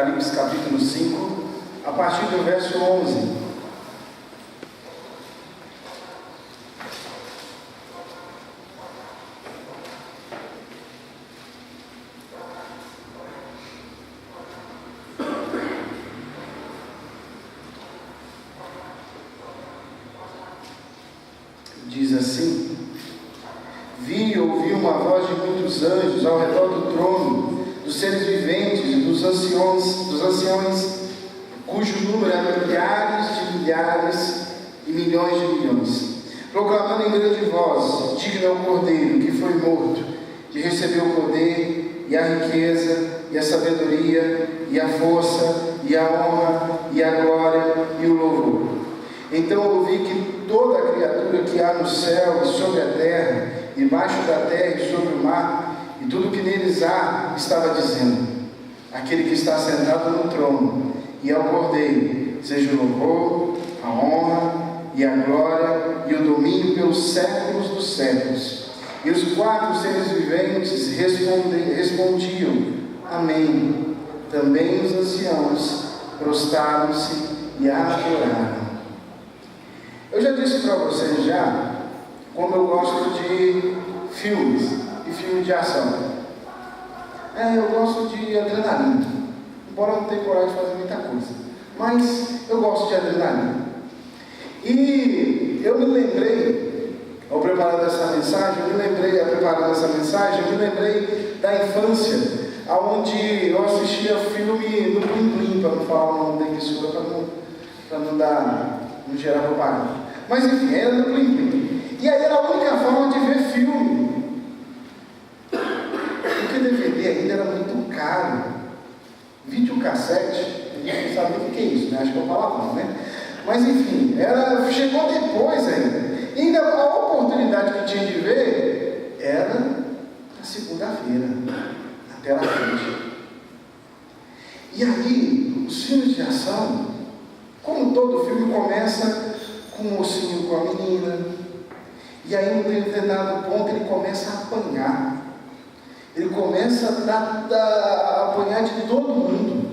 Apocalipse capítulo 5, a partir do verso 11. Diz assim: vi e ouvi uma voz de muitos anjos ao redor do trono, dos seres viventes e dos anciões, cujo número é milhares de milhares e milhões de milhões, proclamando em grande voz: digno é o Cordeiro que foi morto, de receber o poder e a riqueza e a sabedoria e a força e a honra e a glória e o louvor. Então ouvi que toda a criatura que há no céu e sobre a terra, debaixo da terra e sobre o mar, e tudo que neles há, estava dizendo: aquele que está sentado no trono e ao Cordeiro, seja o louvor, a honra e a glória e o domínio pelos séculos dos séculos. E os quatro seres viventes respondiam: amém. Também os anciãos prostraram-se e a adoraram. Eu já disse para vocês como eu gosto de filmes e filmes de ação. Eu gosto de adrenalina, embora eu não tenha coragem de fazer muita coisa, mas eu gosto de adrenalina. E eu me lembrei, ao preparar essa mensagem, eu me lembrei da infância, onde eu assistia filme no Plim Plim, para não falar o nome da emissora, para não gerar propaganda. Mas enfim, era no Plim Plim. E aí era a única forma de ver filme. Porque DVD ainda era muito caro. Videocassete, a gente não sabia o que é isso, né? Acho que é um palavrão, né? Mas enfim, chegou depois ainda. E ainda a oportunidade que tinha de ver era na segunda-feira, na tela frente. E aí, os filmes de ação, como todo filme, começa com o mocinho com a menina, e aí em um determinado ponto ele começa a apanhar, ele começa a apanhar de todo mundo,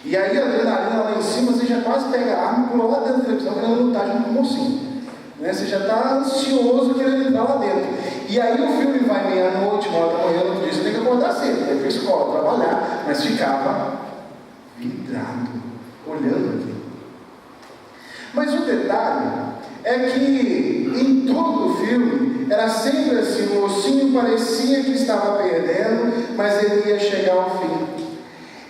e aí a adrenalina lá em cima, você já quase pega a arma e pula lá dentro da televisão querendo lutar junto com o mocinho, né? Você já está ansioso querendo entrar lá dentro, e aí o filme vai meia-noite, 1h da manhã, no outro dia você tem que acordar cedo, ir para a escola, trabalhar, mas ficava vidrado, olhando aqui. Mas o detalhe é que em todo o filme era sempre assim: o mocinho parecia que estava perdendo, mas ele ia chegar ao fim.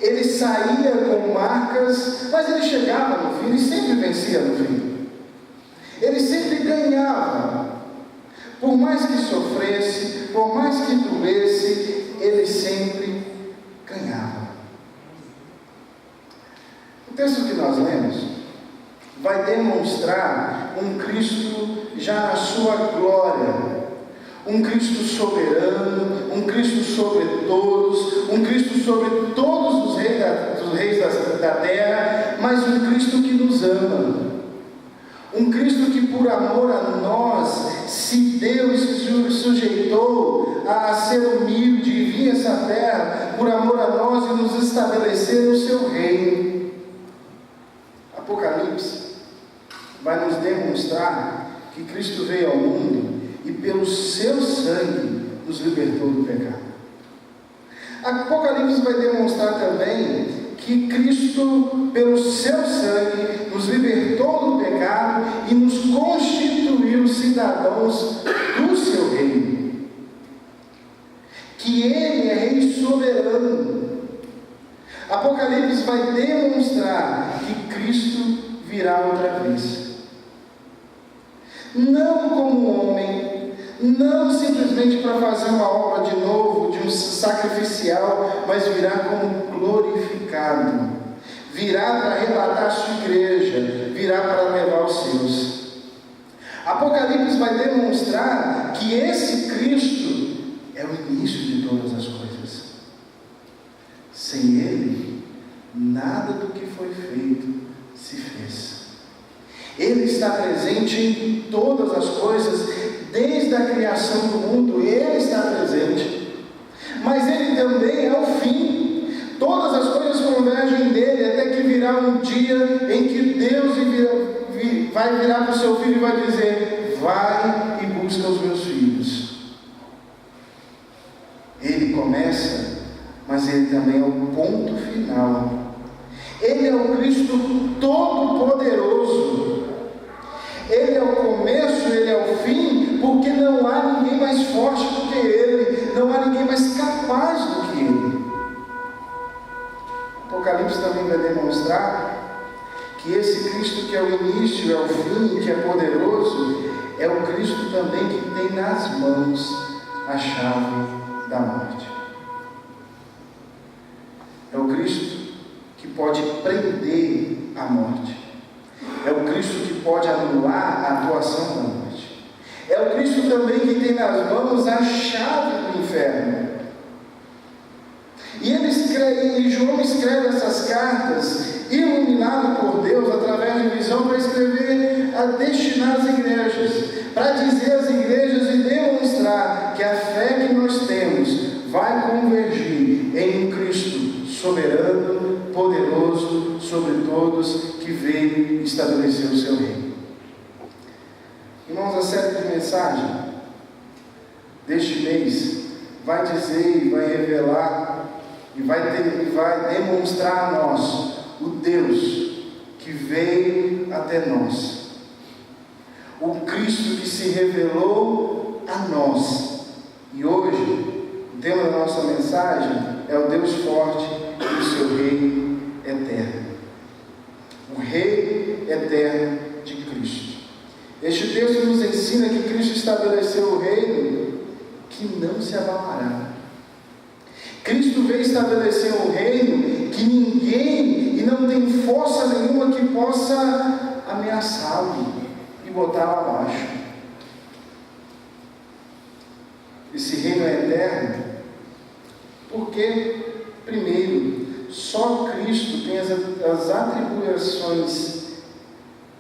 Ele saía com marcas, mas ele chegava no fim, ele sempre vencia no fim. Ele sempre ganhava. Por mais que sofresse, por mais que doesse, ele sempre ganhava. O texto que nós lemos vai demonstrar um Cristo já na sua glória, um Cristo soberano, um Cristo sobre todos, um Cristo sobre todos os reis da terra, mas um Cristo que nos ama, um Cristo que por amor a nós se deu e se sujeitou a ser humilde e vir a essa terra por amor a nós e nos estabelecer no seu reino. Apocalipse vai nos demonstrar que Cristo veio ao mundo e pelo seu sangue nos libertou do pecado. Apocalipse vai demonstrar também que Cristo, pelo seu sangue, nos libertou do pecado e nos constituiu cidadãos do seu reino. Que Ele é Rei soberano. Apocalipse vai demonstrar que Cristo virá outra vez. Não como homem, não simplesmente para fazer uma obra de novo, de um sacrificial, mas virá como glorificado, virá para arrebatar a sua igreja, virá para levar os seus. Apocalipse vai demonstrar que esse Cristo é o início de todas as coisas. Sem Ele, nada do que foi feito se fez. Ele está presente em todas as coisas, desde a criação do mundo, Ele está presente. Mas Ele também é o fim. Todas as coisas convergem nele, até que virá um dia em que Deus vai virar para o seu filho e vai dizer: vai e busca os meus filhos. Ele começa, mas ele também é o ponto final. Ele é o Cristo Todo-Poderoso. Ele é o começo, ele é o fim, porque não há ninguém mais forte do que ele, não há ninguém mais capaz do que ele. Apocalipse também vai demonstrar que esse Cristo que é o início, é o fim, que é poderoso, é o Cristo também que tem nas mãos a chave da morte. É o Cristo que pode prender a morte. É o Cristo que pode anular a atuação da morte. É o Cristo também que tem nas mãos a chave do inferno. E João escreve essas cartas, iluminado por Deus, através de visão, para escrever, a destinar às igrejas, para dizer às igrejas e demonstrar que a fé que nós temos vai convergir em um Cristo soberano, poderoso sobre todos, que veio estabelecer o seu reino. Irmãos, a série de mensagem deste mês vai dizer e vai revelar e vai demonstrar a nós o Deus que veio até nós, o Cristo que se revelou a nós. E hoje o tema da nossa mensagem é o Deus forte e o seu reino eterno, o Rei eterno de Cristo. Este texto nos ensina que Cristo estabeleceu o reino que não se abalará. Cristo veio estabelecer um reino que ninguém e não tem força nenhuma que possa ameaçá-lo e botá-lo abaixo. Esse reino é eterno porque, primeiro, só Cristo tem as atribuições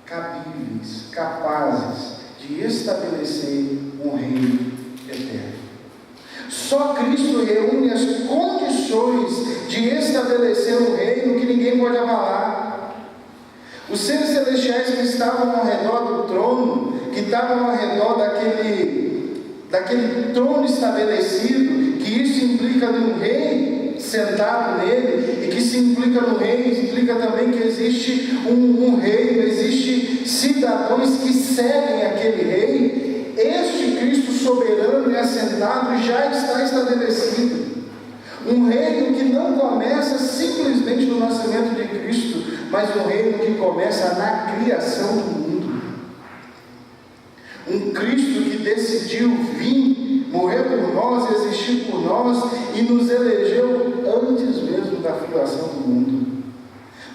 cabíveis, capazes de estabelecer um reino eterno. Só Cristo reúne as condições de estabelecer um reino que ninguém pode abalar. Os seres celestiais que estavam ao redor do trono, que estavam ao redor daquele trono estabelecido, que isso implica num rei sentado nele, e que se implica no rei, implica também que existe um reino, existe cidadãos que seguem aquele rei. Este Cristo soberano e assentado já está estabelecido. Um reino que não começa simplesmente no nascimento de Cristo, mas um reino que começa na criação do mundo. Um Cristo que decidiu vir, morrer por nós, existir por nós e nos elegeu antes mesmo da fundação do mundo.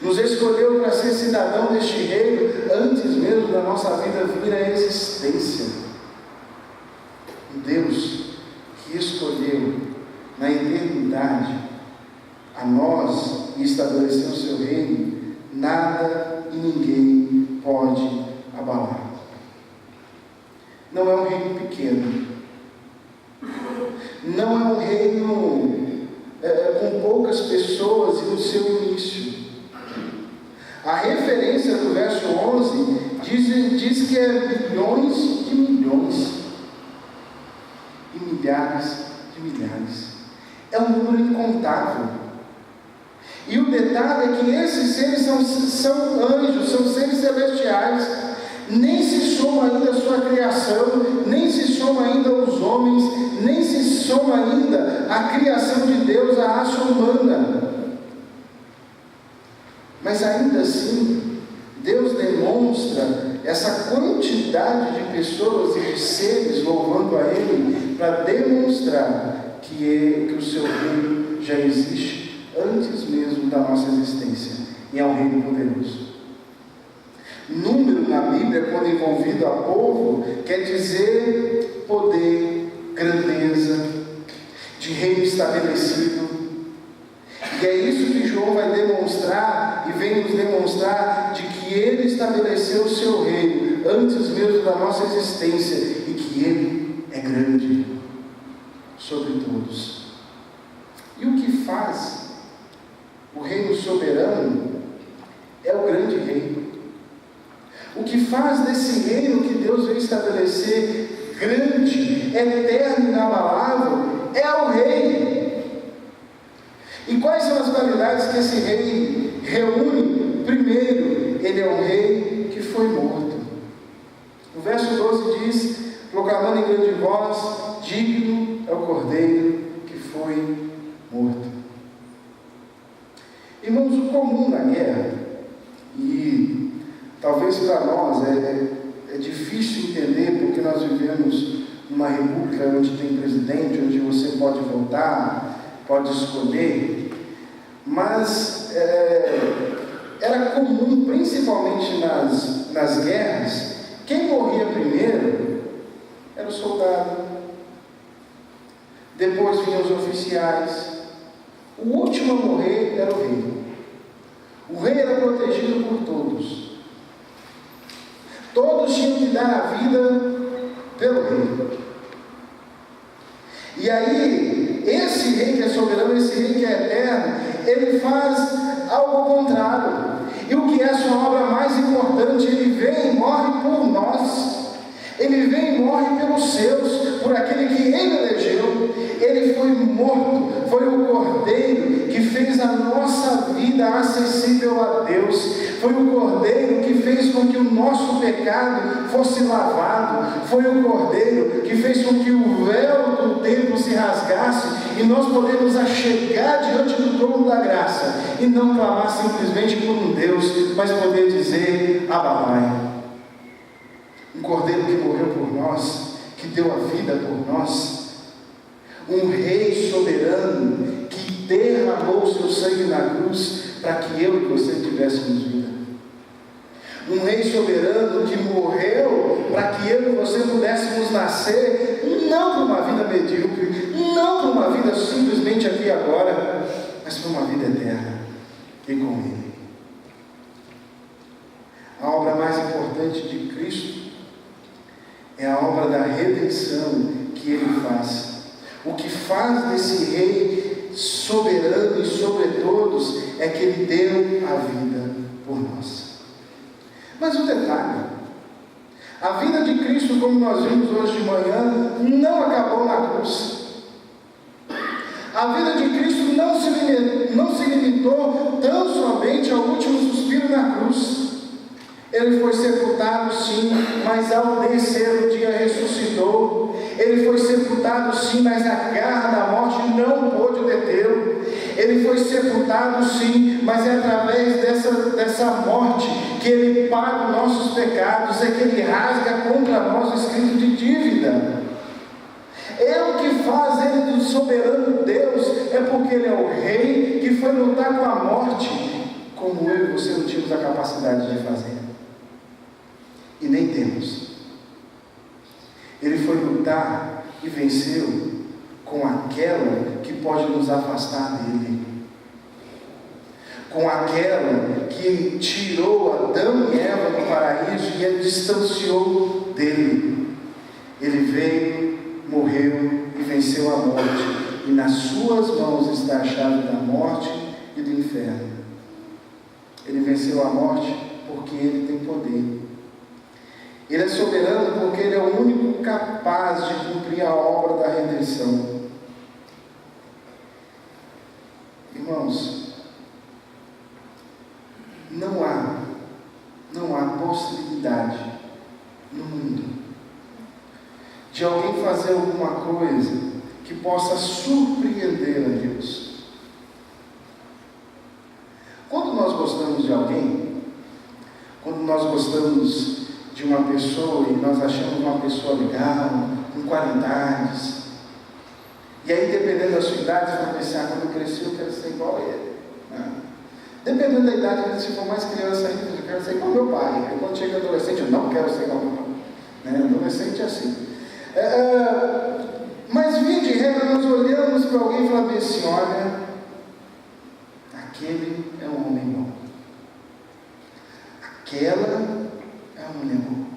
Nos escolheu para ser cidadão deste reino antes mesmo da nossa vida vir à existência. Deus que escolheu na eternidade a nós e estabeleceu o seu reino, nada e ninguém pode abalar. Não é um reino pequeno, não é um reino com poucas pessoas e no seu início. A referência do verso 11 diz que é milhões de milhões. E milhares de milhares. É um número incontável. E o detalhe é que esses seres são anjos, são seres celestiais. Nem se soma ainda a sua criação, nem se soma ainda os homens, nem se soma ainda a criação de Deus, a raça humana. Mas ainda assim, Deus demonstra essa quantidade de pessoas e de seres louvando a Ele, para demonstrar que o seu reino já existe antes mesmo da nossa existência, e é um reino poderoso. Número na Bíblia, quando envolvido a povo, quer dizer poder, grandeza, de reino estabelecido. E é isso que João vai demonstrar, e vem nos demonstrar, de que Ele estabeleceu o seu reino antes mesmo da nossa existência, e que Ele é grande sobre todos. E o que faz o reino soberano desse reino que Deus veio estabelecer, grande, eterno e inabalável, é o rei. E quais são as qualidades que esse rei reúne? Primeiro, ele é um rei que foi morto. O verso 12 diz, proclamando em grande voz, digno é o cordeiro que foi morto. Irmãos, o comum na guerra, e talvez para nós é difícil entender, porque nós vivemos numa república onde tem presidente, onde você pode votar, pode escolher, mas era comum, principalmente nas guerras, quem morria primeiro era o soldado, depois vinham os oficiais, o último a morrer era o rei. O rei era protegido por todos. Todos tinham que dar a vida pelo rei. E aí, esse rei que é soberano, esse rei que é eterno, ele faz algo contrário. E o que é a sua obra mais importante? Ele vem e morre por nós. Ele vem e morre pelos seus, por aquele que ele elegeu. Ele foi morto, foi o cordeiro que fez a nossa vida acessível a Deus. Foi o cordeiro que fez com que o nosso pecado fosse lavado. Foi o cordeiro que fez com que o véu do templo se rasgasse e nós podemos achegar diante do trono da graça e não clamar simplesmente por um Deus, mas poder dizer: Abba, Pai. Um cordeiro que morreu por nós, que deu a vida por nós, um rei soberano que derramou o seu sangue na cruz para que eu e você tivéssemos vida, um rei soberano que morreu para que eu e você pudéssemos nascer, não para uma vida medíocre, não para uma vida simplesmente aqui e agora, mas para uma vida eterna e com Ele. A obra mais importante de Cristo é a obra da redenção que Ele faz. O que faz desse rei soberano e sobre todos é que Ele deu a vida por nós. Mas o detalhe, a vida de Cristo, como nós vimos hoje de manhã, não acabou na cruz. A vida de Cristo não se limitou tão somente ao último suspiro na cruz. Ele foi sepultado sim, mas ao terceiro dia ressuscitou. Ele foi sepultado sim, mas a garra da morte não pôde detê-lo. Ele foi sepultado sim, mas é através dessa morte que Ele paga os nossos pecados, é que Ele rasga contra nós o escrito de dívida. O que faz Ele do soberano Deus é porque Ele é o rei que foi lutar com a morte, como eu e você não tínhamos a capacidade de fazer. E nem temos. Ele foi lutar e venceu com aquela que pode nos afastar dele, com aquela que tirou Adão e Eva do paraíso e a distanciou dele. Ele veio, morreu e venceu a morte, e nas suas mãos está a chave da morte e do inferno. Ele venceu a morte porque Ele tem poder. Ele é soberano porque Ele é o único capaz de cumprir a obra da redenção. Irmãos, não há possibilidade no mundo de alguém fazer alguma coisa que possa surpreender a Deus. Quando nós gostamos de alguém, quando nós gostamos de uma pessoa e nós achamos uma pessoa legal, com qualidades, e aí dependendo da sua idade, você vai pensar: quando eu crescer eu quero ser igual a ele, né? Dependendo da idade, se for mais criança ainda, eu quero ser igual ao meu pai. Aí quando chega adolescente, eu não quero ser igual ao meu pai, né? Adolescente é assim. Mas via de regra, nós olhamos para alguém e falamos assim: olha, aquele é um homem bom, aquela é uma mulher boa.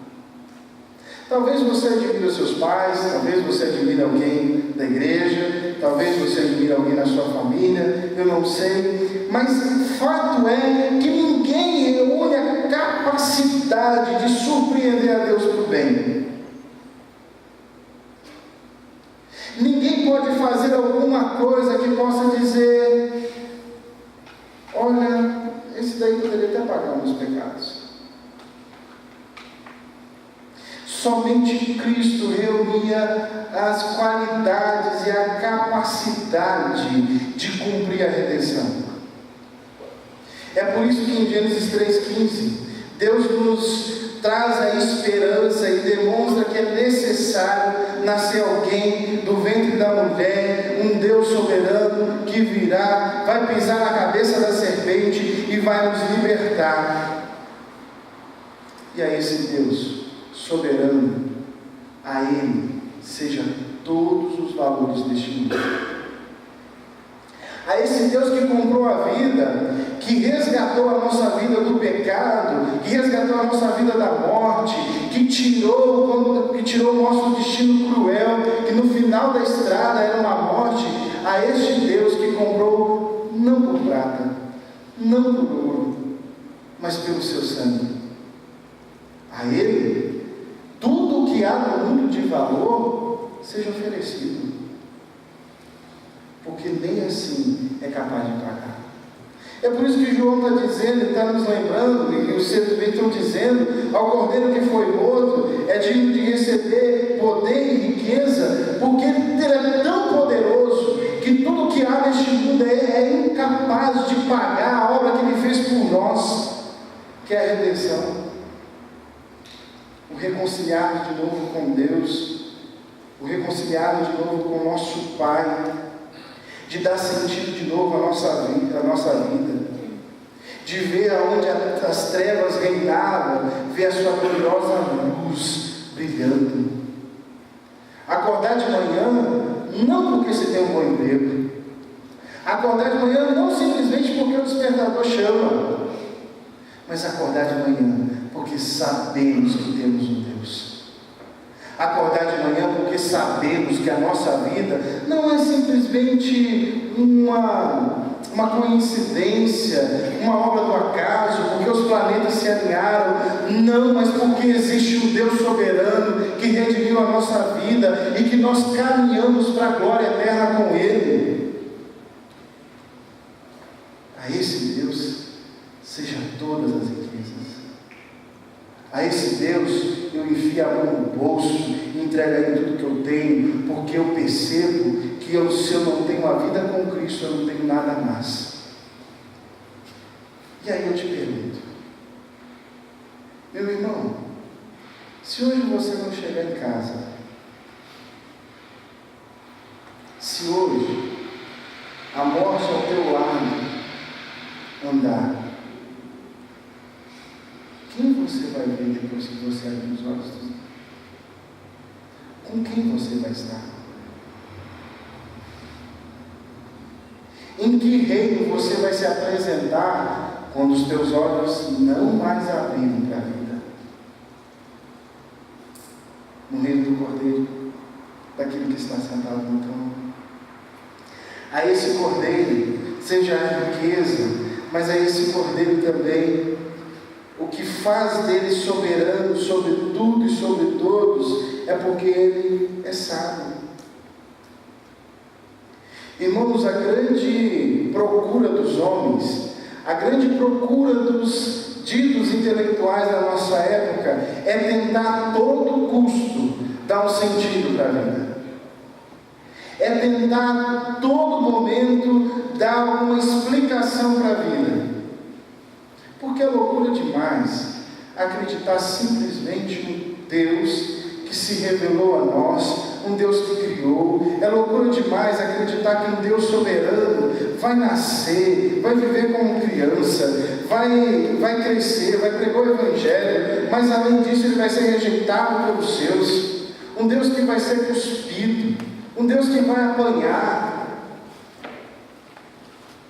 Talvez você admire os seus pais, talvez você admire alguém da igreja, talvez você admire alguém na sua família, eu não sei, mas o fato é que ninguém reúne a capacidade de surpreender a Deus para o bem. Ninguém pode fazer alguma coisa que possa dizer: olha, esse daí poderia até pagar meus pecados. Somente Cristo reunia as qualidades e a capacidade de cumprir a redenção. É por isso que em Gênesis 3,15, Deus nos traz a esperança e demonstra que é necessário nascer alguém do ventre da mulher, um Deus soberano que virá, vai pisar na cabeça da serpente e vai nos libertar. E a esse Deus soberano, a Ele seja todos os valores deste mundo. A esse Deus que comprou a vida, que resgatou a nossa vida do pecado, que resgatou a nossa vida da morte, que tirou o nosso destino cruel, que no final da estrada era uma morte, a este Deus que comprou não por prata, não por ouro, mas pelo seu sangue. A Ele, tudo o que há no mundo de valor seja oferecido, porque nem assim é capaz de pagar. É por isso que João está dizendo, está nos lembrando, e os seus também estão dizendo, ao cordeiro que foi morto, é digno de receber poder e riqueza, porque ele é tão poderoso, que tudo que há neste mundo é incapaz de pagar a obra que ele fez por nós, que é a redenção. O reconciliar de novo com Deus, o reconciliar de novo com o nosso Pai, de dar sentido de novo à nossa vida, de ver aonde as trevas reinavam, ver a sua gloriosa luz brilhando. Acordar de manhã, não porque você tem um bom emprego, acordar de manhã não simplesmente porque o despertador chama, mas acordar de manhã porque sabemos que temos um Deus. Acordar de manhã porque sabemos que a nossa vida não é simplesmente uma coincidência, uma obra do acaso, porque os planetas se alinharam, não, mas porque existe um Deus soberano que redimiu a nossa vida e que nós caminhamos para a glória eterna com Ele. A esse Deus seja todas as riquezas. A esse Deus eu enfio a mão no bolso e entrego a Ele tudo que eu tenho, porque eu percebo que se eu não tenho a vida com Cristo, eu não tenho nada mais. E aí eu te pergunto, meu irmão, se hoje você não chegar em casa, se hoje a morte ao teu lado andar, quem você vai ver depois que você abrir os olhos? Com quem você vai estar? Em que reino você vai se apresentar quando os teus olhos não mais abrirem para a vida? No reino do Cordeiro, daquele que está sentado no trono. A esse Cordeiro, seja a riqueza, mas a esse Cordeiro também, o que faz dele soberano sobre tudo e sobre todos, é porque ele é sábio. Irmãos, a grande procura dos homens, a grande procura dos ditos intelectuais da nossa época, é tentar a todo custo dar um sentido para a vida. É tentar a todo momento dar alguma explicação para a vida. Porque é loucura demais acreditar simplesmente no Deus que se revelou a nós, um Deus que criou. É loucura demais acreditar que um Deus soberano vai nascer, vai viver como criança, vai crescer, vai pregar o Evangelho, mas além disso ele vai ser rejeitado pelos seus. Um Deus que vai ser cuspido, um Deus que vai apanhar.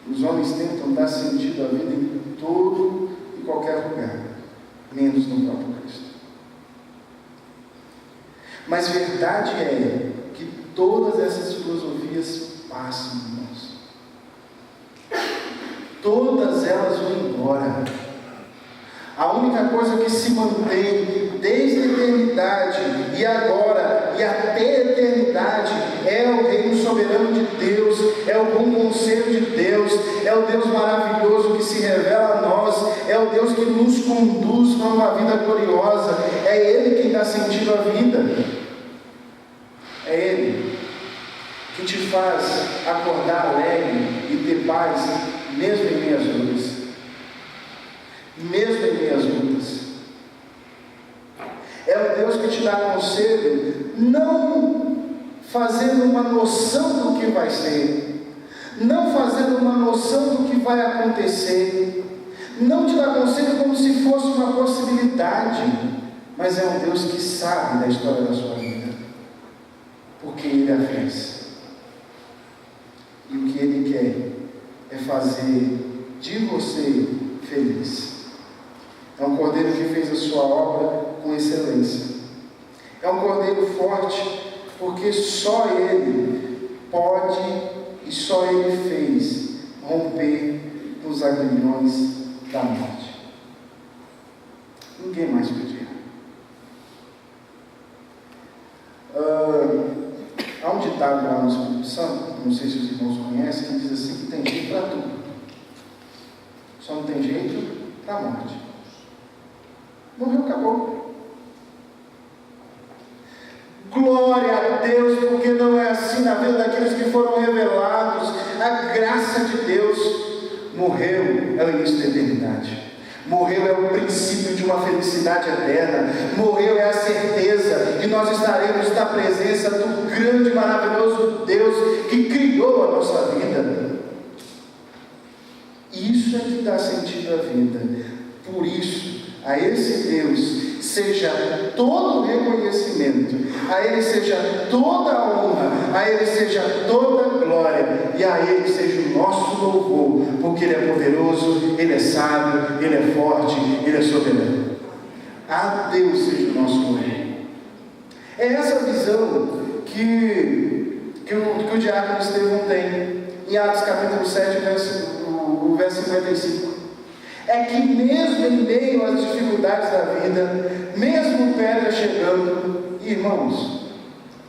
Os homens tentam dar sentido à vida em todo e qualquer lugar, menos no próprio Cristo. Mas verdade é que todas essas filosofias passam, irmãos. Todas elas vão embora. A única coisa que se mantém desde a eternidade e agora e até a eternidade é o reino soberano de Deus, é o bom conselho de Deus, é o Deus maravilhoso que se revela a nós, é o Deus que nos conduz para uma vida gloriosa, é Ele quem dá sentido à vida, é Ele que te faz acordar alegre e ter paz, mesmo em meio às lutas. Mesmo em meio às lutas. É o Deus que te dá conselho, não fazendo uma noção do que vai ser, não fazendo uma noção do que vai acontecer, não te dá conselho como se fosse uma possibilidade, mas é um Deus que sabe da história da sua vida, porque Ele a fez. E o que Ele quer é fazer de você feliz. É um cordeiro que fez a sua obra com excelência. É um cordeiro forte, porque só Ele pode e só Ele fez romper os agrilhões da morte. Ninguém mais podia. Há um ditado lá no Espírito Santo, não sei se os irmãos conhecem, que diz assim, que tem jeito para tudo. Só não tem jeito para a morte. Morreu, acabou. Glória a Deus, porque não é assim na vida daqueles que foram revelados. A graça de Deus. Morreu é o início da eternidade. Morreu é o princípio de uma felicidade eterna. Morreu é a certeza que nós estaremos na presença do grande e maravilhoso Deus que criou a nossa vida. Isso é que dá sentido à vida. Por isso, a esse Deus seja todo o reconhecimento, a Ele seja toda a honra, a Ele seja toda a glória, e a Ele seja o nosso louvor, porque Ele é poderoso, Ele é sábio, Ele é forte, Ele é soberano. A Deus seja o nosso louvor. É essa visão que o diácono Estevão tem, em Atos capítulo 7, o verso 55. É que mesmo em meio às dificuldades da vida, mesmo pedra chegando, irmãos,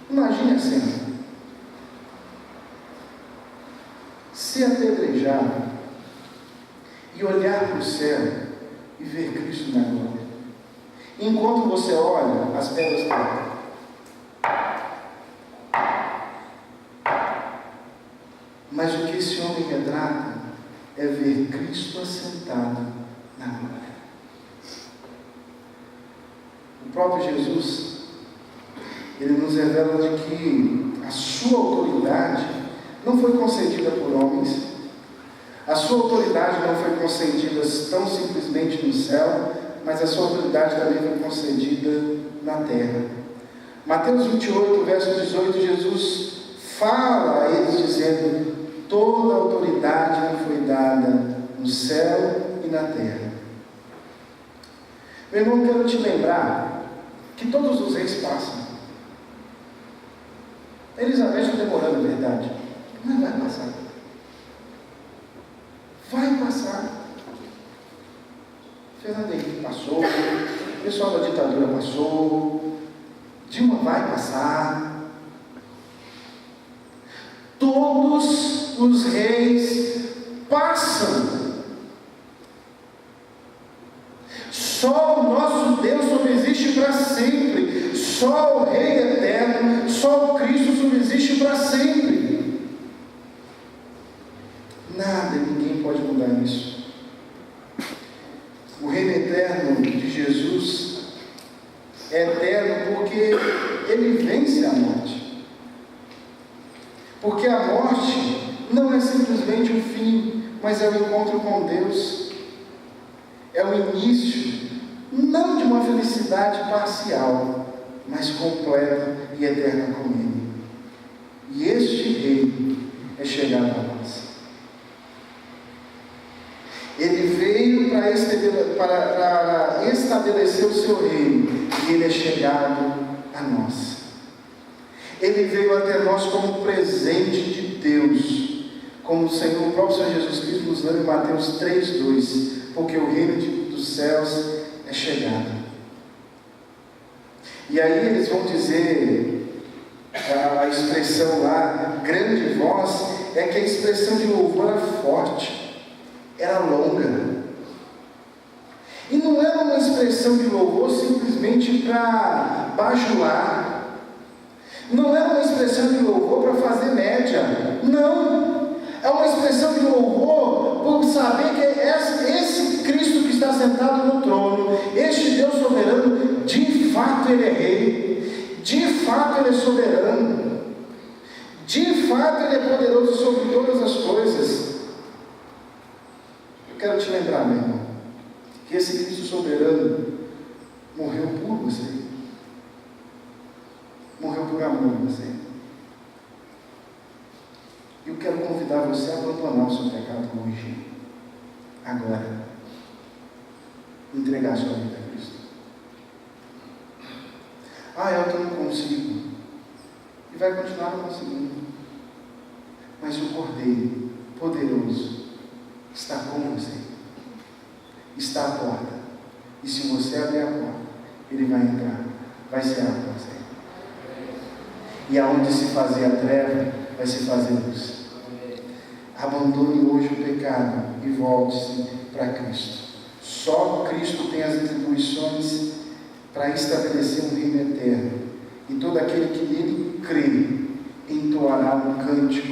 imagine a cena. Ser apedrejado e olhar para o céu e ver Cristo na glória. Enquanto você olha, as pedras caem. Mas o que esse homem retrata é ver Cristo assentado na glória. O próprio Jesus, Ele nos revela de que a sua autoridade não foi concedida por homens, a sua autoridade não foi concedida tão simplesmente no céu, mas a sua autoridade também foi concedida na terra. Mateus 28, verso 18, Jesus fala a eles dizendo: toda a autoridade me foi dada no céu e na terra. Meu irmão, quero te lembrar que todos os reis passam. Elizabeth está demorando, é verdade, mas vai passar. Vai passar. Fernando Henrique passou, o pessoal da ditadura passou, Dilma vai passar. Todos os reis passam. Só o nosso Deus subsiste para sempre. Só o Rei eterno, só o Cristo subsiste para sempre. Nada, ninguém pode mudar isso. O reino eterno de Jesus é eterno porque Ele vence a morte. Porque a morte não é simplesmente o fim, mas é o encontro com Deus. É o início, não de uma felicidade parcial, mas completa e eterna com Ele. E este reino é chegado a nós. Ele veio para estabelecer o seu reino, e Ele é chegado a nós. Ele veio até nós como presente de Deus, como o próprio Senhor Jesus Cristo nos lembra em Mateus 3:2, porque o reino dos céus é chegado. E aí eles vão dizer, a expressão lá, grande voz, é que a expressão de louvor era forte, era longa. E não era uma expressão de louvor simplesmente para bajular. Não era uma expressão de louvor para fazer média. Não. É uma expressão de louvor por saber que esse Cristo que está sentado no trono, este Deus soberano, de fato Ele é Rei. De fato Ele é soberano. De fato Ele é poderoso sobre todas as coisas. Eu quero te lembrar, meu irmão, que esse Cristo soberano morreu por você. Morreu por amor de você. Eu quero convidar você a abandonar o seu pecado hoje, agora, entregar a sua vida a Cristo. Eu não consigo. E vai continuar não conseguindo. Mas o Cordeiro poderoso está com você. Está à porta. E se você abrir a porta, Ele vai entrar. Vai ser a porta. E aonde se fazia treva, vai se fazer luz. Abandone hoje o pecado e volte-se para Cristo. Só Cristo tem as atribuições para estabelecer um reino eterno. E todo aquele que nele crê entoará um cântico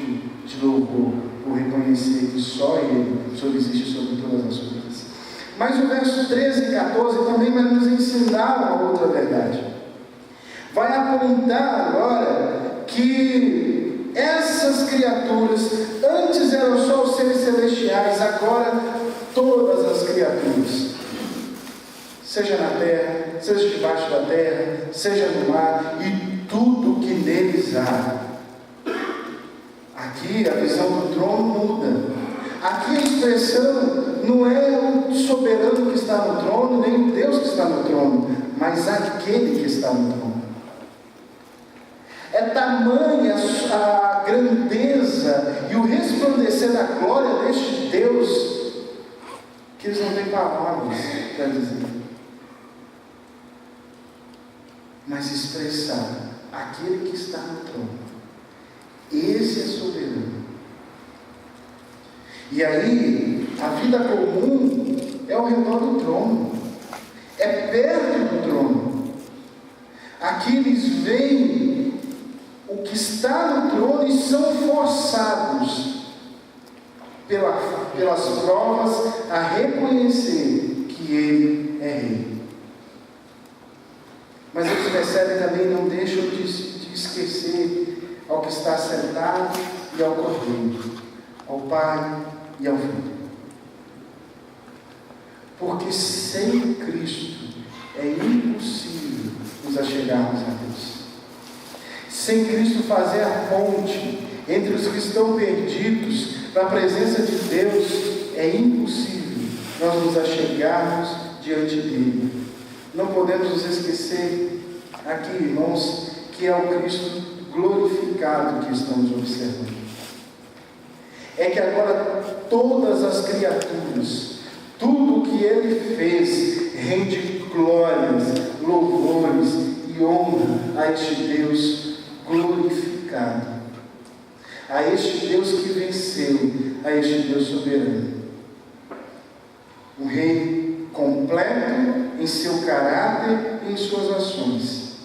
de louvor por reconhecer que só Ele subsiste sobre todas as coisas. Mas o verso 13 e 14 também vai nos ensinar uma outra verdade. Vai apontar agora que essas criaturas, antes eram só os seres celestiais, agora todas as criaturas, seja na terra, seja debaixo da terra, seja no mar, e tudo que neles há. Aqui a visão do trono muda. Aqui a expressão não é o soberano que está no trono, nem o Deus que está no trono, mas aquele que está no trono. É tamanha a grandeza e o resplandecer da glória deste Deus, que eles não têm palavras para dizer. Mas expressar aquele que está no trono. Esse é soberano. E aí, a vida comum é ao redor do trono. É perto do trono. Aqui eles veem o que está no trono e são forçados pelas provas a reconhecer que Ele é Rei. Mas eles percebem também, não deixam de esquecer ao que está sentado e ao Cordeiro, ao Pai e ao Filho. Porque sem Cristo é impossível nos achegarmos a Deus. Sem Cristo fazer a ponte entre os que estão perdidos na presença de Deus, é impossível nós nos achegarmos diante dele. Não podemos nos esquecer aqui, irmãos, que é o Cristo glorificado que estamos observando. É que agora todas as criaturas, tudo o que Ele fez, rende glórias, louvores e honra a este Deus glorificado, a este Deus que venceu, a este Deus soberano. Um rei completo em seu caráter e em suas ações.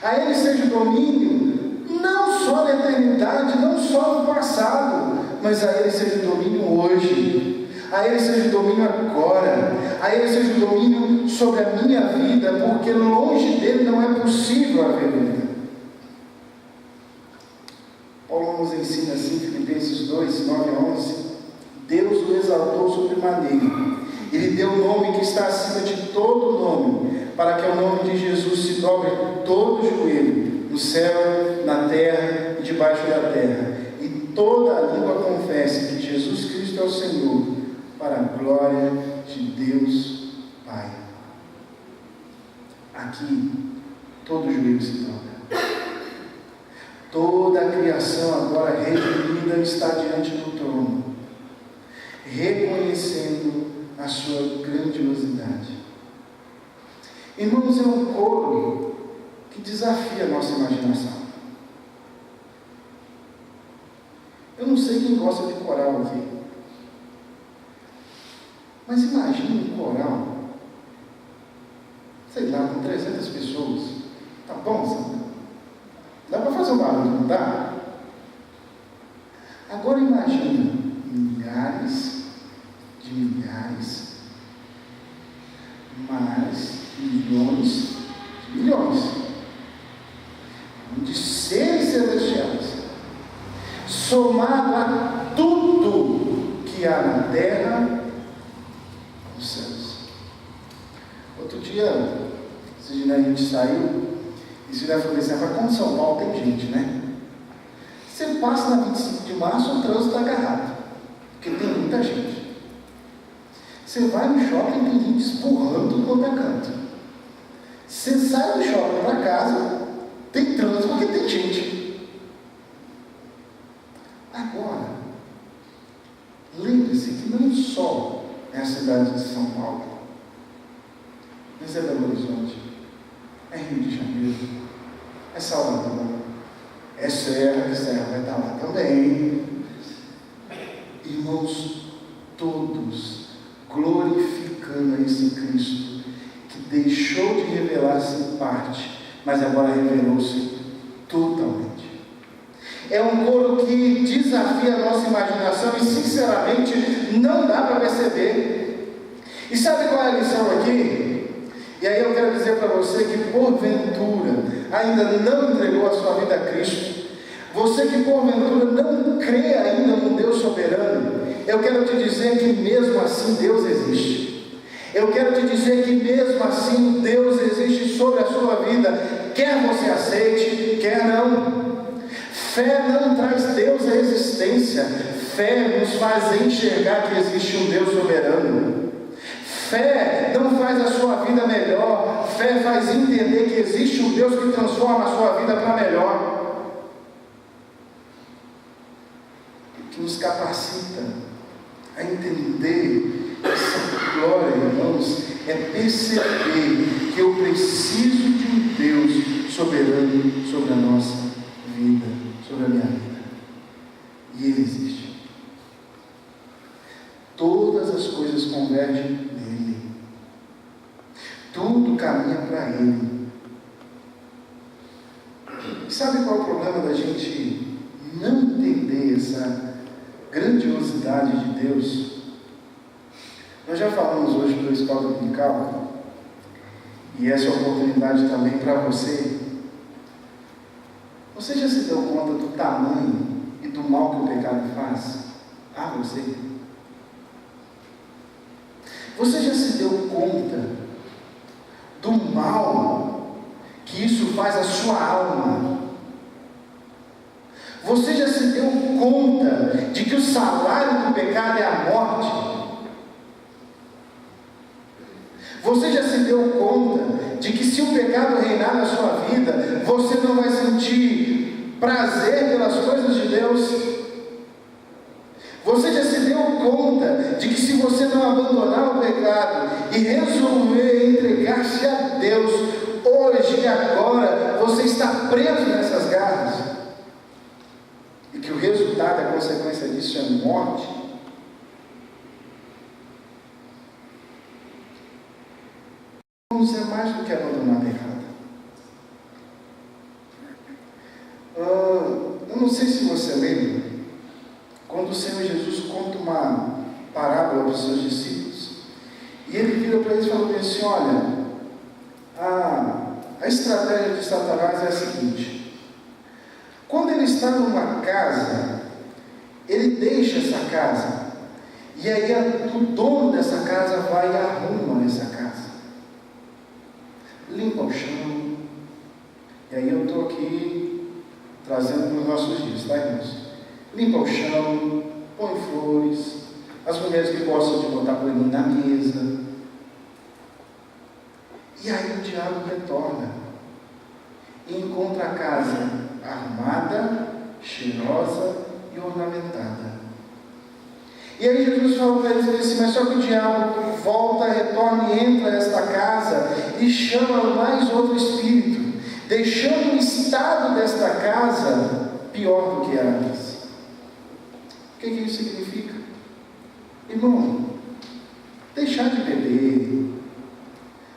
A Ele seja o domínio, não só na eternidade, não só no passado, mas a Ele seja o domínio hoje, a Ele seja o domínio agora, a Ele seja o domínio sobre a minha vida, porque longe dele não é possível haver vida. Paulo nos ensina assim, Filipenses 2, 9 a 11, Deus o exaltou sobremaneira, Ele deu o nome que está acima de todo nome, para que ao nome de Jesus se dobre todo o joelho, no céu, na terra e debaixo da terra, e toda a língua confesse que Jesus Cristo é o Senhor, para a glória de Deus Pai. Aqui, todo joelho se dobra. Toda a criação agora redimida está diante do trono, reconhecendo a sua grandiosidade. Irmãos, é um coro que desafia a nossa imaginação. Eu não sei quem gosta de coral aqui, mas imagine um coral, sei lá, com 300 pessoas. Tá bom, sabe? Dá para fazer um barulho, não dá? Agora imagine milhares de milhares, mais milhões de milhões de seres celestiais, somado a tudo que há na terra, nos céus. Outro dia, a gente saiu, e Sidney falou assim: mas como São Paulo tem gente, né? Você passa na 25 de março, o trânsito está agarrado, porque tem muita gente. Você vai no shopping, tem gente espurrando tudo quanto é canto. Você sai do shopping para casa, tem trânsito porque tem gente. Agora, lembre-se que não só é a cidade de São Paulo, mas é Belo Horizonte, é Rio de Janeiro, é Salvador, é Serra, que Serra vai estar lá também. Irmãos, todos glorificando a esse Cristo que deixou de revelar-se em parte, mas agora revelou-se totalmente. É um coro que desafia a nossa imaginação e, sinceramente, não dá para perceber. E sabe qual é a lição aqui? E aí eu quero dizer para você que, porventura, ainda não entregou a sua vida a Cristo, você que porventura não crê ainda no Deus soberano, eu quero te dizer que mesmo assim Deus existe. Eu quero te dizer que mesmo assim Deus existe sobre a sua vida, quer você aceite, quer não. Fé não traz Deus à existência, fé nos faz enxergar que existe um Deus soberano. Fé não faz a sua vida melhor, fé faz entender que existe um Deus que transforma a sua vida para melhor, que nos capacita a entender essa glória, irmãos, é perceber que eu preciso de um Deus soberano sobre a nossa vida, sobre a minha vida, e Ele existe. Todas as coisas convergem nele, tudo caminha para Ele. E sabe qual é o problema da gente não entender essa grandiosidade de Deus? Nós já falamos hoje do Escola Dominical, e essa é a oportunidade também para você. Você já se deu conta do tamanho e do mal que o pecado faz a você? Você já se deu conta do mal que isso faz à sua alma? Você já se deu conta de que o salário do pecado é a morte? Você já se deu conta de que se o pecado reinar na sua vida, você não vai sentir prazer pelas coisas de Deus? Você já se deu conta de que se você não abandonar o pecado e resolver entregar-se a Deus, hoje e agora, você está preso nessas garras? E que o resultado, a consequência disso é morte? Vamos ser mais do que abandonar o pecado. Eu não sei se você lembra, quando o Senhor Jesus conta uma parábola para os seus discípulos, e ele vira para eles e fala assim: olha, a estratégia de Satanás é a seguinte: quando ele está numa casa, ele deixa essa casa, e aí o dono dessa casa vai e arruma essa casa, limpa o chão. E aí eu estou aqui trazendo para os nossos dias, tá, irmãos? Limpa o chão, põe flores, as mulheres que gostam de botar paninho na mesa. E aí o diabo retorna e encontra a casa arrumada, cheirosa e ornamentada. E aí Jesus falou para eles assim: mas só que o diabo volta, retorna e entra nesta casa e chama mais outro espírito, deixando o estado desta casa pior do que era antes. O que isso significa? Irmão, deixar de beber,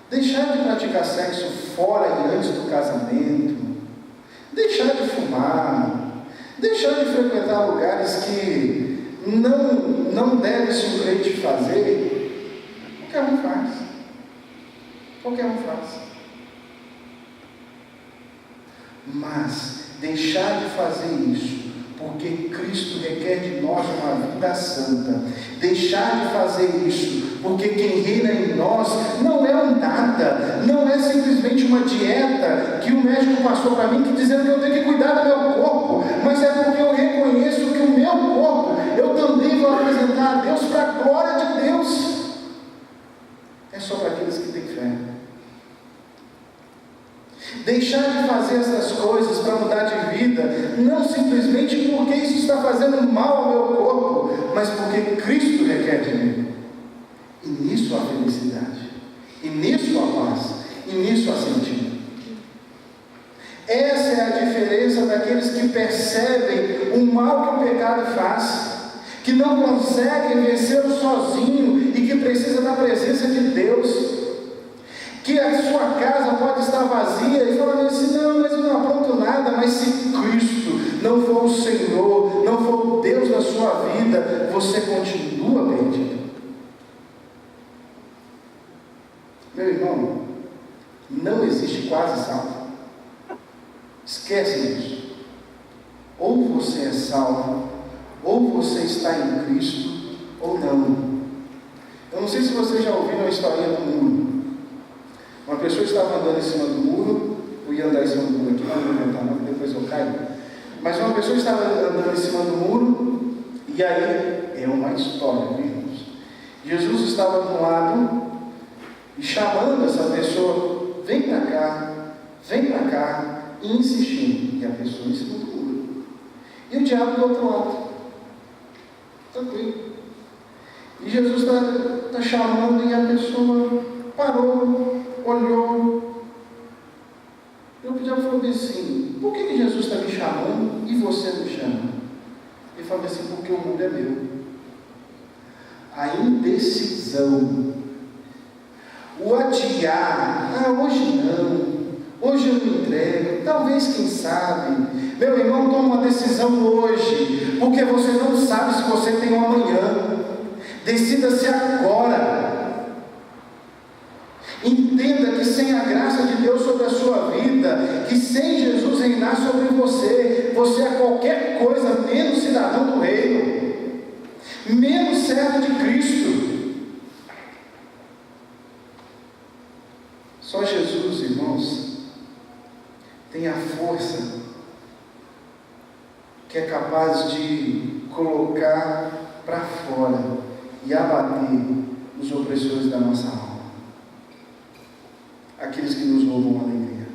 deixar de praticar sexo fora e antes do casamento, deixar de fumar, deixar de frequentar lugares que não deve-se um crente fazer, qualquer um faz. Qualquer um faz. Mas deixar de fazer isso, porque Cristo requer de nós uma vida santa. Deixar de fazer isso, porque quem reina em nós não é um nada, não é simplesmente uma dieta que o médico passou para mim, dizendo que eu tenho que cuidar do meu corpo, mas é porque eu reconheço que o meu corpo, eu também vou apresentar a Deus para a glória de Deus. É só para aqueles que têm fé. Deixar de fazer essas coisas para mudar de vida, não simplesmente porque isso está fazendo mal ao meu corpo, mas porque Cristo requer de mim. E nisso há felicidade, e nisso há paz, e nisso há sentido. Essa é a diferença daqueles que percebem o mal que o pecado faz, que não conseguem vencê-lo sozinho e que precisa da presença de Deus. Que a sua casa pode estar vazia e falando assim: não, mas eu não apronto nada. Mas se Cristo não for o Senhor, não for o Deus da sua vida, você continua perdido. Meu irmão, não existe quase salvo. Esquece disso. Ou você é salvo, ou você está em Cristo, ou não. Eu não sei se você já ouviu a historinha do muro. Uma pessoa estava andando em cima do muro, eu ia andar em cima do muro aqui, não vou inventar não, depois eu caio. Mas uma pessoa estava andando em cima do muro, e aí, é uma história, viu, irmãos? Jesus estava do lado, e chamando essa pessoa: vem para cá, e insistindo. E a pessoa em cima do muro. E o diabo do outro lado, tranquilo. E Jesus está chamando, e a pessoa parou, olhou. E o diabo falou assim: por que Jesus está me chamando e você me chama? Ele falou assim: porque o mundo é meu. A indecisão, o adiar, hoje não, hoje eu não entrego, talvez, quem sabe. Meu irmão, toma uma decisão hoje, porque você não sabe se você tem um amanhã. Decida-se agora. Entenda que sem a graça de Deus sobre a sua vida, que sem Jesus reinar sobre você, você é qualquer coisa menos cidadão do reino, menos servo de Cristo. Só Jesus, irmãos, tem a força que é capaz de colocar para fora e abater os opressores da nossa alma, aqueles que nos roubam a alegria.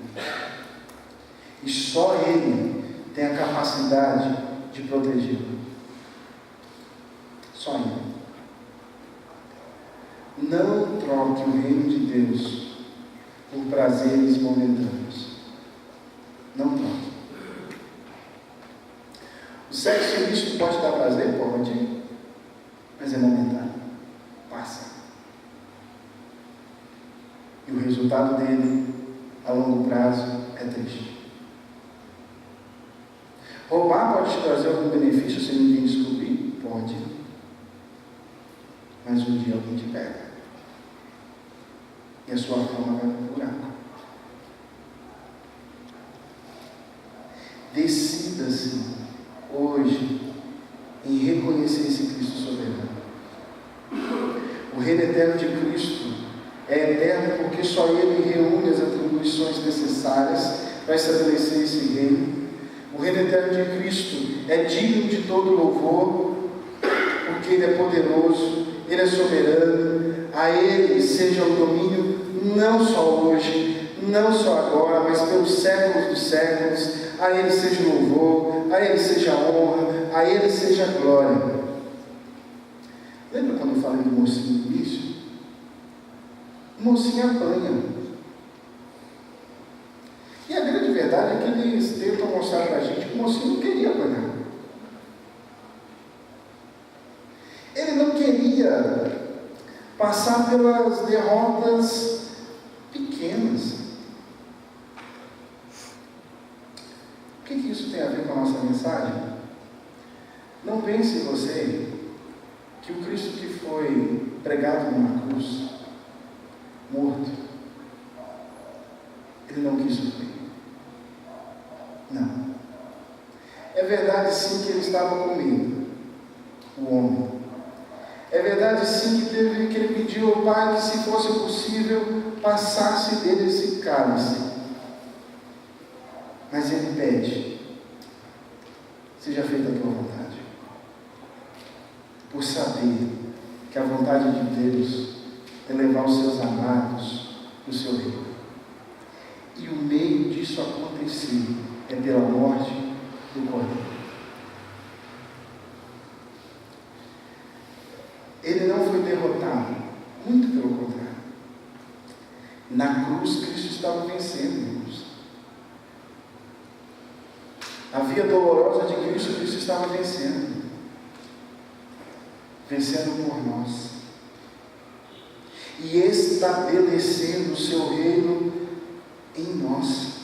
E só Ele tem a capacidade de protegê-lo. Só Ele. Não troque o reino de Deus por prazeres momentâneos. Não troque. O sexo ilícito pode dar prazer? Pode. Mas é momentâneo. Passa. E o resultado dele, a longo prazo, é triste. Roubar pode te trazer algum benefício sem ninguém descobrir? Pode. Mas um dia alguém te pega. E a sua fama vai pro buraco. Decida-se hoje em reconhecer esse Cristo soberano. O reino eterno de Cristo é eterno porque só Ele reúne as atribuições necessárias para estabelecer esse reino. O reino eterno de Cristo é digno de todo louvor, porque Ele é poderoso, Ele é soberano. A Ele seja o domínio, não só hoje, não só agora, mas pelos séculos dos séculos. A Ele seja o louvor, a Ele seja a honra, a Ele seja a glória. mocinho no início, o mocinho apanha. E a grande verdade é que eles tentam mostrar para a gente que o mocinho não queria apanhar. Ele não queria passar pelas derrotas pequenas. O que isso tem a ver com a nossa mensagem? Não pense em você que o Cristo que foi pregado numa cruz, morto, ele não quis sofrer. Não. É verdade sim que ele estava com medo, o homem. É verdade sim que ele pediu ao Pai que, se fosse possível, passasse dele esse cálice. Mas ele pede: seja feita a tua vontade. Por saber que a vontade de Deus é levar os seus amados para o seu reino. E o meio disso acontecer é pela morte do Cordeiro. Ele não foi derrotado, muito pelo contrário. Na cruz, Cristo estava vencendo, irmãos. A via dolorosa de Cristo, Cristo estava vencendo. Vencendo por nós. E estabelecendo o seu reino em nós.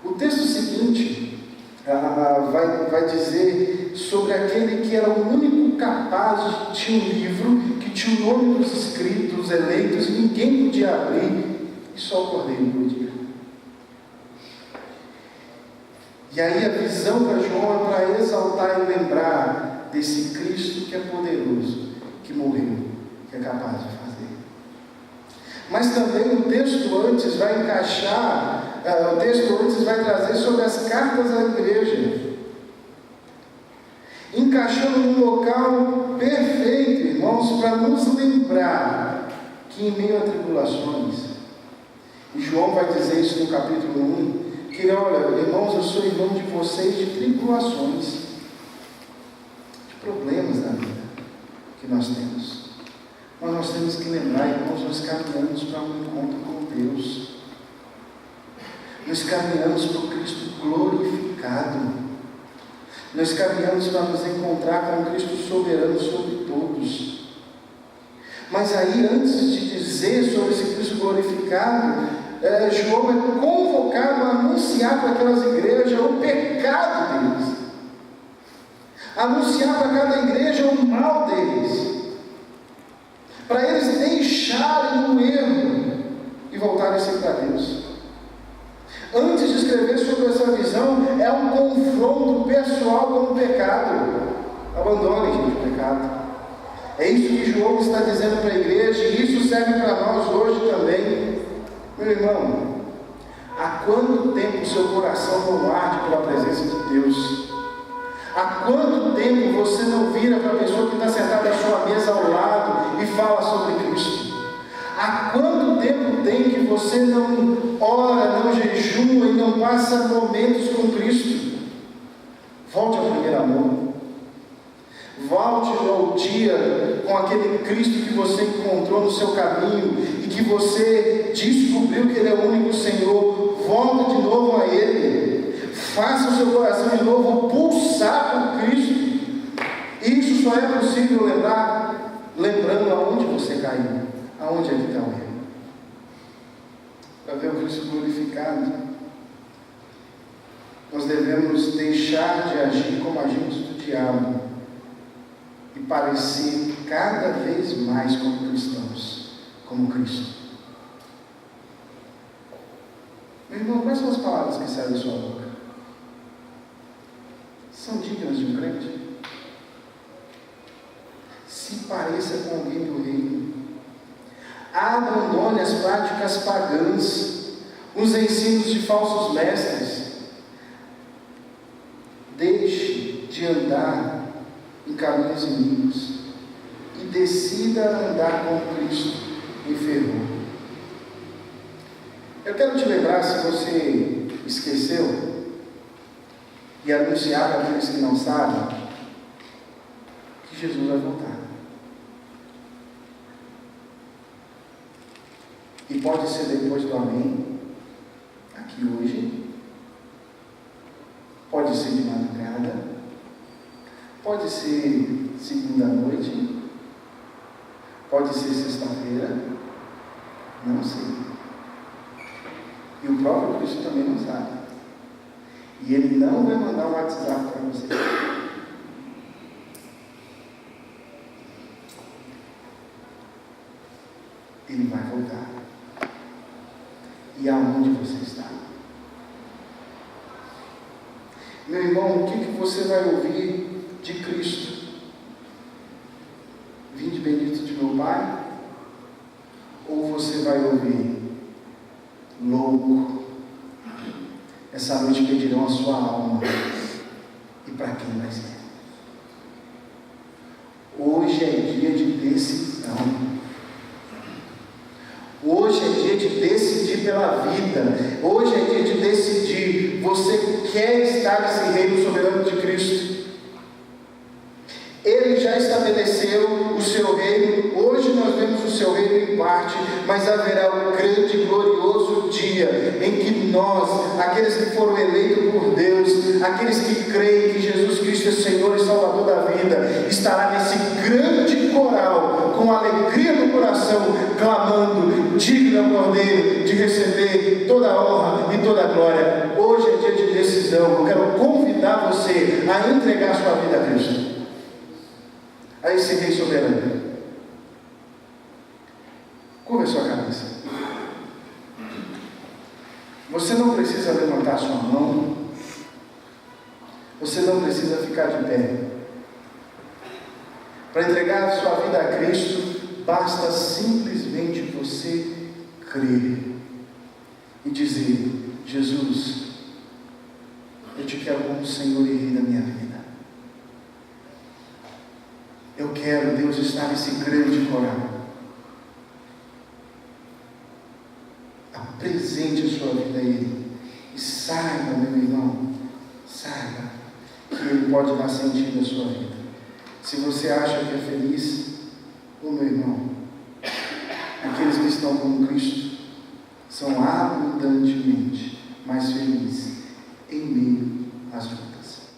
O texto seguinte vai dizer sobre aquele que era o único capaz de tinha um livro, que tinha o nome dos escritos, eleitos, e ninguém podia abrir, e só o Cordeiro podia. E aí a visão para João é para exaltar e lembrar desse Cristo que é poderoso, que morreu, que é capaz de fazer. Mas também o texto antes vai encaixar, o texto antes vai trazer sobre as cartas à igreja, encaixando num local perfeito, irmãos, para nos lembrar que em meio a tribulações, e João vai dizer isso no capítulo 1, que olha, irmãos, eu sou irmão de vocês de tribulações, de problemas na vida que nós temos. Mas nós temos que lembrar, irmãos, nós caminhamos para um encontro com Deus. Nós caminhamos para o Cristo glorificado. Nós caminhamos para nos encontrar com o Cristo soberano sobre todos. Mas aí, antes de dizer sobre esse Cristo glorificado, João é convocado a anunciar para aquelas igrejas o pecado deles. Anunciar para cada igreja o mal deles. Para eles deixarem o erro e voltarem-se para Deus. Antes de escrever sobre essa visão, é um confronto pessoal com o pecado. Abandone, gente, o pecado. É isso que João está dizendo para a igreja, e isso serve para nós hoje também. Meu irmão, há quanto tempo o seu coração não arde pela presença de Deus? Há quanto tempo você não vira para a pessoa que está sentada à sua mesa ao lado e fala sobre Cristo? Há quanto tempo tem que você não ora, não jejua e não passa momentos com Cristo? Volte ao primeiro amor. Volte ao dia com aquele Cristo que você encontrou no seu caminho e que você descobriu que Ele é o único Senhor. Volta de novo a Ele. Faça o seu coração de novo pulsar por Cristo. Isso só é possível lembrando aonde você caiu, aonde é que está o erro. Para ver o Cristo glorificado, nós devemos deixar de agir como agimos do diabo e parecer cada vez mais como cristãos, como Cristo. Meu irmão, quais são as palavras que saem da sua boca? São dignas de um crente? Se pareça com alguém do reino. Abandone as práticas pagãs, os ensinos de falsos mestres. Deixe de andar em caminhos inimigos e decida andar com Cristo em fervor. Eu quero te lembrar, se você esqueceu, e anunciar para aqueles que não sabem, que Jesus vai voltar. E pode ser depois do amém, aqui hoje, pode ser de madrugada, pode ser segunda noite, pode ser sexta-feira, não sei. E o próprio Cristo também não sabe. E Ele não vai mandar um WhatsApp para você. Ele vai voltar. E aonde você está? Meu irmão, o que você vai ouvir de Cristo? Vinde bendito de meu Pai? Ou você vai ouvir louco? Essa noite pedirão a sua alma. E para quem vai ser? Hoje é dia de decisão. Hoje é dia de decidir pela vida. Hoje é dia de decidir. Você quer estar nesse reino soberano de Cristo? Ele já estabeleceu o seu reino. Hoje nós vemos o seu reino em parte, mas haverá um grande e glorioso dia em que nós, aqueles que foram eleitos por Deus, aqueles que creem que Jesus Cristo é Senhor e Salvador da vida, estará nesse grande coral, com alegria no coração, clamando: digno é o Cordeiro de receber toda a honra e toda a glória. Hoje é dia de decisão. Eu quero convidar você a entregar sua vida a Cristo, a esse Rei soberano. Curva a sua cabeça. Você não precisa levantar sua mão. Você não precisa ficar de pé. Para entregar a sua vida a Cristo, basta simplesmente você crer e dizer: Jesus, eu te quero como Senhor e Rei da minha vida. Eu quero, Deus, estar nesse grande coral. Apresente a sua vida a Ele. E saiba, meu irmão, saiba que Ele pode dar sentido à sua vida. Se você acha que é feliz, meu irmão, aqueles que estão com Cristo são abundantemente mais felizes em meio às lutas.